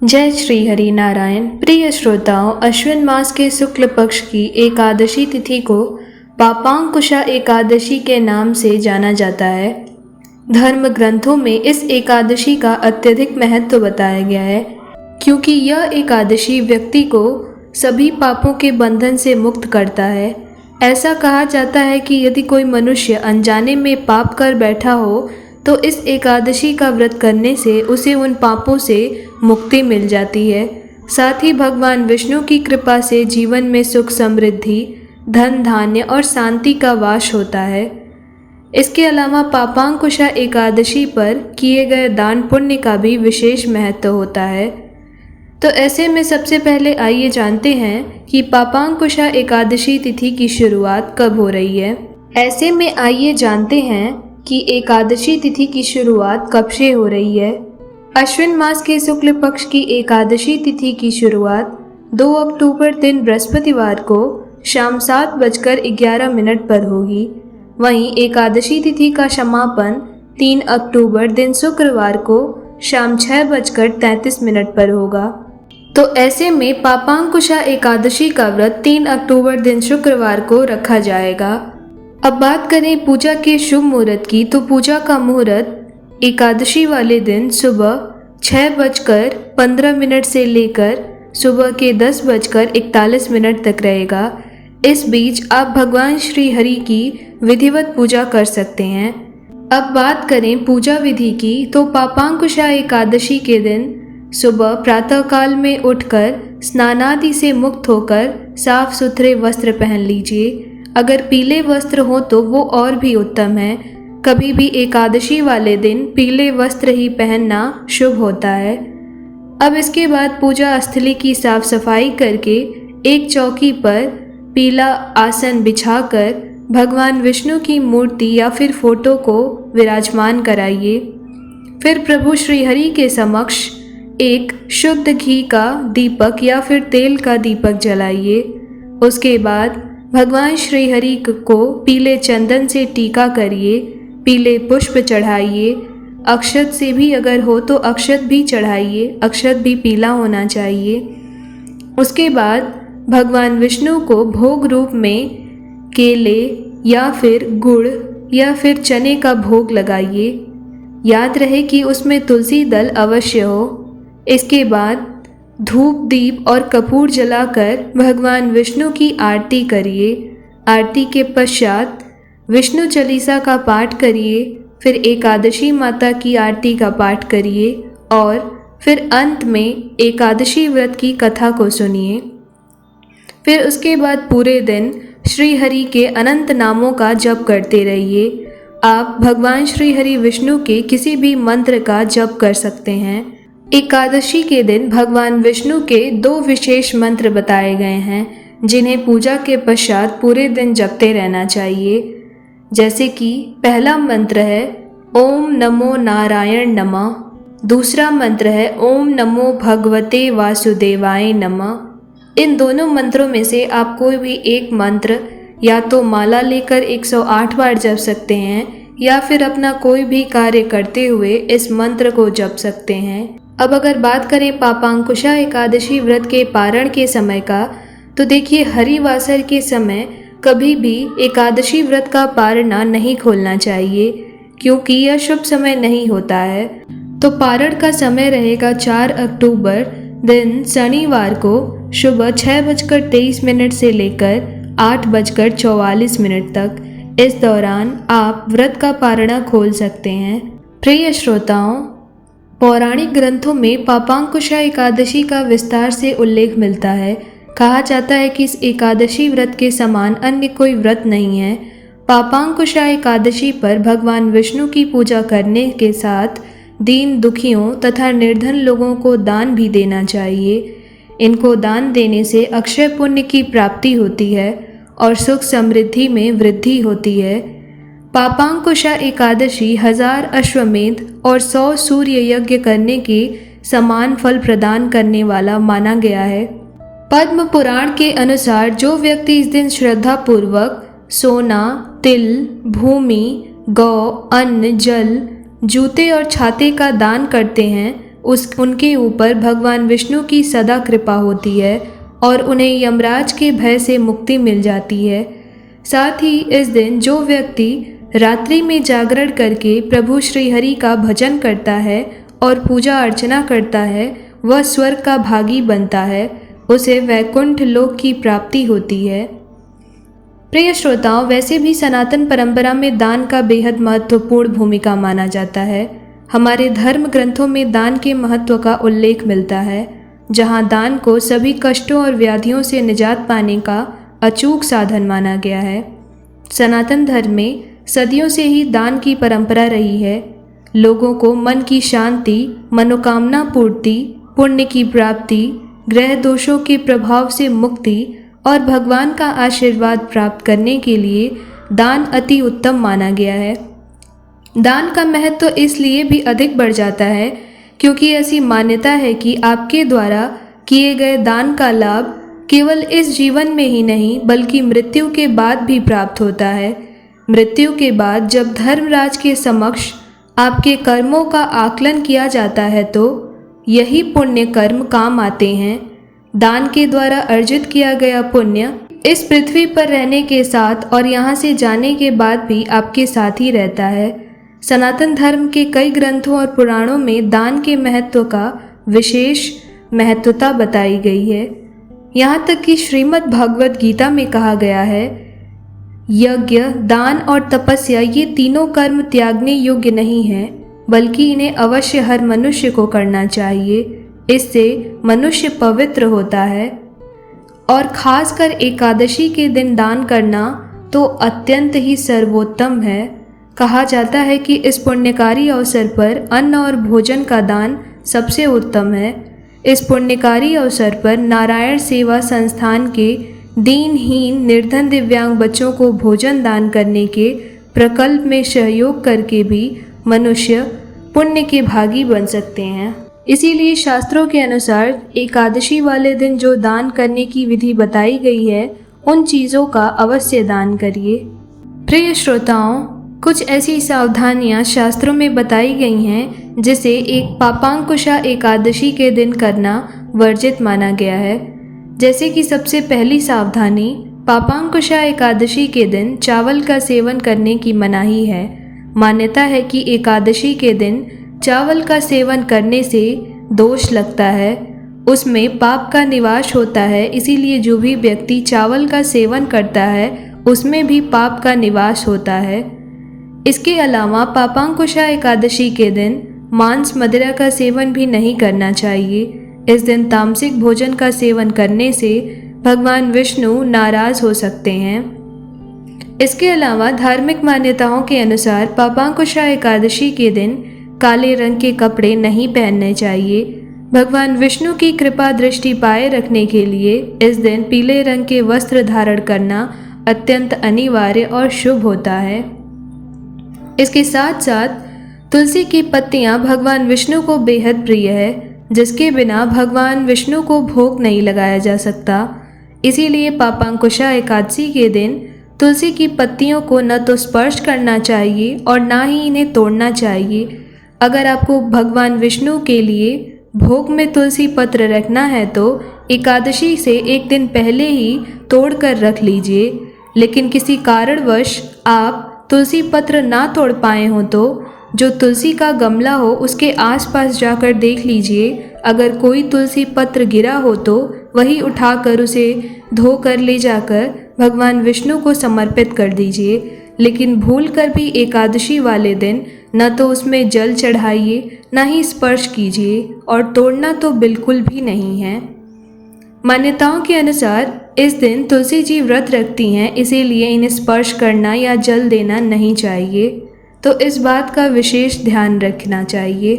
जय श्री हरि नारायण। प्रिय श्रोताओं, अश्विन मास के शुक्ल पक्ष की एकादशी तिथि को पापांकुशा एकादशी के नाम से जाना जाता है। धर्म ग्रंथों में इस एकादशी का अत्यधिक महत्व बताया गया है, क्योंकि यह एकादशी व्यक्ति को सभी पापों के बंधन से मुक्त करता है। ऐसा कहा जाता है कि यदि कोई मनुष्य अनजाने में पाप कर बैठा हो तो इस एकादशी का व्रत करने से उसे उन पापों से मुक्ति मिल जाती है। साथ ही भगवान विष्णु की कृपा से जीवन में सुख समृद्धि, धन धान्य और शांति का वास होता है। इसके अलावा पापांकुशा एकादशी पर किए गए दान पुण्य का भी विशेष महत्व होता है। तो ऐसे में सबसे पहले आइए जानते हैं कि पापांकुशा एकादशी तिथि की शुरुआत कब हो रही है। ऐसे में आइए जानते हैं कि एकादशी तिथि की शुरुआत कब से हो रही है। अश्विन मास के शुक्ल पक्ष की एकादशी तिथि की शुरुआत 2 अक्टूबर दिन बृहस्पतिवार को शाम 7:11 पर होगी। वहीं एकादशी तिथि का समापन 3 अक्टूबर दिन शुक्रवार को शाम 6:33 पर होगा। तो ऐसे में पापांकुशा एकादशी का व्रत 3 अक्टूबर दिन शुक्रवार को रखा जाएगा। अब बात करें पूजा के शुभ मुहूर्त की, तो पूजा का मुहूर्त एकादशी वाले दिन सुबह 6:15 से लेकर सुबह के 10:41 तक रहेगा। इस बीच आप भगवान श्री हरि की विधिवत पूजा कर सकते हैं। अब बात करें पूजा विधि की, तो पापांकुशा एकादशी के दिन सुबह प्रातःकाल में उठकर स्नानादि से मुक्त होकर साफ सुथरे वस्त्र पहन लीजिए। अगर पीले वस्त्र हो तो वो और भी उत्तम है। कभी भी एकादशी वाले दिन पीले वस्त्र ही पहनना शुभ होता है। अब इसके बाद पूजा स्थली की साफ सफाई करके एक चौकी पर पीला आसन बिछाकर भगवान विष्णु की मूर्ति या फिर फोटो को विराजमान कराइए। फिर प्रभु श्री हरि के समक्ष एक शुद्ध घी का दीपक या फिर तेल का दीपक जलाइए। उसके बाद भगवान श्री हरि को पीले चंदन से टीका करिए, पीले पुष्प चढ़ाइए। अक्षत से भी अगर हो तो अक्षत भी चढ़ाइए, अक्षत भी पीला होना चाहिए। उसके बाद भगवान विष्णु को भोग रूप में केले या फिर गुड़ या फिर चने का भोग लगाइए। याद रहे कि उसमें तुलसी दल अवश्य हो। इसके बाद धूप दीप और कपूर जलाकर भगवान विष्णु की आरती करिए। आरती के पश्चात विष्णु चालीसा का पाठ करिए, फिर एकादशी माता की आरती का पाठ करिए और फिर अंत में एकादशी व्रत की कथा को सुनिए। फिर उसके बाद पूरे दिन श्री हरि के अनंत नामों का जप करते रहिए। आप भगवान श्री हरि विष्णु के किसी भी मंत्र का जप कर सकते हैं। एकादशी के दिन भगवान विष्णु के 2 विशेष मंत्र बताए गए हैं, जिन्हें पूजा के पश्चात पूरे दिन जपते रहना चाहिए। जैसे कि पहला मंत्र है ओम नमो नारायण नमः, दूसरा मंत्र है ओम नमो भगवते वासुदेवाय नमः। इन दोनों मंत्रों में से आप कोई भी एक मंत्र या तो माला लेकर 108 बार जप सकते हैं या फिर अपना कोई भी कार्य करते हुए इस मंत्र को जप सकते हैं। अब अगर बात करें पापांकुशा एकादशी व्रत के पारण के समय का, तो देखिए हरिवासर के समय कभी भी एकादशी व्रत का पारणा नहीं खोलना चाहिए, क्योंकि यह शुभ समय नहीं होता है। तो पारण का समय रहेगा 4 अक्टूबर दिन शनिवार को सुबह 6:23 से लेकर 8:44 तक। इस दौरान आप व्रत का पारणा खोल सकते हैं। प्रिय श्रोताओं, पौराणिक ग्रंथों में पापांकुशा एकादशी का विस्तार से उल्लेख मिलता है। कहा जाता है कि इस एकादशी व्रत के समान अन्य कोई व्रत नहीं है। पापांकुशा एकादशी पर भगवान विष्णु की पूजा करने के साथ दीन दुखियों तथा निर्धन लोगों को दान भी देना चाहिए। इनको दान देने से अक्षय पुण्य की प्राप्ति होती है और सुख समृद्धि में वृद्धि होती है। पापांकुशा एकादशी 1000 अश्वमेध और 100 सूर्य यज्ञ करने के समान फल प्रदान करने वाला माना गया है। पद्म पुराण के अनुसार जो व्यक्ति इस दिन श्रद्धा पूर्वक सोना, तिल, भूमि, गौ, अन्न, जल, जूते और छाते का दान करते हैं, उनके ऊपर भगवान विष्णु की सदा कृपा होती है और उन्हें यमराज के भय से मुक्ति मिल जाती है। साथ ही इस दिन जो व्यक्ति रात्रि में जागरण करके प्रभु श्री हरि का भजन करता है और पूजा अर्चना करता है वह स्वर्ग का भागी बनता है, उसे वैकुंठ लोक की प्राप्ति होती है। प्रिय श्रोताओं, वैसे भी सनातन परंपरा में दान का बेहद महत्वपूर्ण भूमिका माना जाता है। हमारे धर्म ग्रंथों में दान के महत्व का उल्लेख मिलता है, जहां दान को सभी कष्टों और व्याधियों से निजात पाने का अचूक साधन माना गया है। सनातन धर्म में सदियों से ही दान की परंपरा रही है। लोगों को मन की शांति, मनोकामना पूर्ति, पुण्य की प्राप्ति, ग्रह दोषों के प्रभाव से मुक्ति और भगवान का आशीर्वाद प्राप्त करने के लिए दान अति उत्तम माना गया है। दान का महत्व तो इसलिए भी अधिक बढ़ जाता है क्योंकि ऐसी मान्यता है कि आपके द्वारा किए गए दान का लाभ केवल इस जीवन में ही नहीं बल्कि मृत्यु के बाद भी प्राप्त होता है। मृत्यु के बाद जब धर्मराज के समक्ष आपके कर्मों का आकलन किया जाता है तो यही पुण्य कर्म काम आते हैं। दान के द्वारा अर्जित किया गया पुण्य इस पृथ्वी पर रहने के साथ और यहाँ से जाने के बाद भी आपके साथ ही रहता है। सनातन धर्म के कई ग्रंथों और पुराणों में दान के महत्व का विशेष महत्वता बताई गई है। यहाँ तक कि श्रीमद् भगवद गीता में कहा गया है, यज्ञ, दान और तपस्या ये तीनों कर्म त्यागने योग्य नहीं हैं, बल्कि इन्हें अवश्य हर मनुष्य को करना चाहिए। इससे मनुष्य पवित्र होता है। और खासकर एकादशी के दिन दान करना तो अत्यंत ही सर्वोत्तम है। कहा जाता है कि इस पुण्यकारी अवसर पर अन्न और भोजन का दान सबसे उत्तम है। इस पुण्यकारी अवसर पर नारायण सेवा संस्थान के दीनहीन निर्धन दिव्यांग बच्चों को भोजन दान करने के प्रकल्प में सहयोग करके भी मनुष्य पुण्य के भागी बन सकते हैं। इसीलिए शास्त्रों के अनुसार एकादशी वाले दिन जो दान करने की विधि बताई गई है उन चीज़ों का अवश्य दान करिए। प्रिय श्रोताओं, कुछ ऐसी सावधानियां शास्त्रों में बताई गई हैं जिसे एक पापांकुशा एकादशी के दिन करना वर्जित माना गया है। जैसे कि सबसे पहली सावधानी, पापांकुशा एकादशी के दिन चावल का सेवन करने की मनाही है। मान्यता है कि एकादशी के दिन चावल का सेवन करने से दोष लगता है, उसमें पाप का निवास होता है। इसीलिए जो भी व्यक्ति चावल का सेवन करता है उसमें भी पाप का निवास होता है। इसके अलावा पापांकुशा एकादशी के दिन मांस मदिरा का सेवन भी नहीं करना चाहिए। इस दिन तामसिक भोजन का सेवन करने से भगवान विष्णु नाराज हो सकते हैं। इसके अलावा धार्मिक मान्यताओं के अनुसार पापांकुशा एकादशी के दिन काले रंग के कपड़े नहीं पहनने चाहिए। भगवान विष्णु की कृपा दृष्टि पाए रखने के लिए इस दिन पीले रंग के वस्त्र धारण करना अत्यंत अनिवार्य और शुभ होता है। इसके साथ साथ तुलसी की पत्तियां भगवान विष्णु को बेहद प्रिय है, जिसके बिना भगवान विष्णु को भोग नहीं लगाया जा सकता। इसीलिए पापांकुशा एकादशी के दिन तुलसी की पत्तियों को न तो स्पर्श करना चाहिए और ना ही इन्हें तोड़ना चाहिए। अगर आपको भगवान विष्णु के लिए भोग में तुलसी पत्र रखना है तो एकादशी से एक दिन पहले ही तोड़ कर रख लीजिए। लेकिन किसी कारणवश आप तुलसी पत्र ना तोड़ पाए हो तो जो तुलसी का गमला हो उसके आसपास जाकर देख लीजिए। अगर कोई तुलसी पत्र गिरा हो तो वही उठाकर उसे धोकर ले जाकर भगवान विष्णु को समर्पित कर दीजिए। लेकिन भूल कर भी एकादशी वाले दिन न तो उसमें जल चढ़ाइए न ही स्पर्श कीजिए और तोड़ना तो बिल्कुल भी नहीं है। मान्यताओं के अनुसार इस दिन तुलसी जी व्रत रखती हैं, इसीलिए इन्हें स्पर्श करना या जल देना नहीं चाहिए। तो इस बात का विशेष ध्यान रखना चाहिए।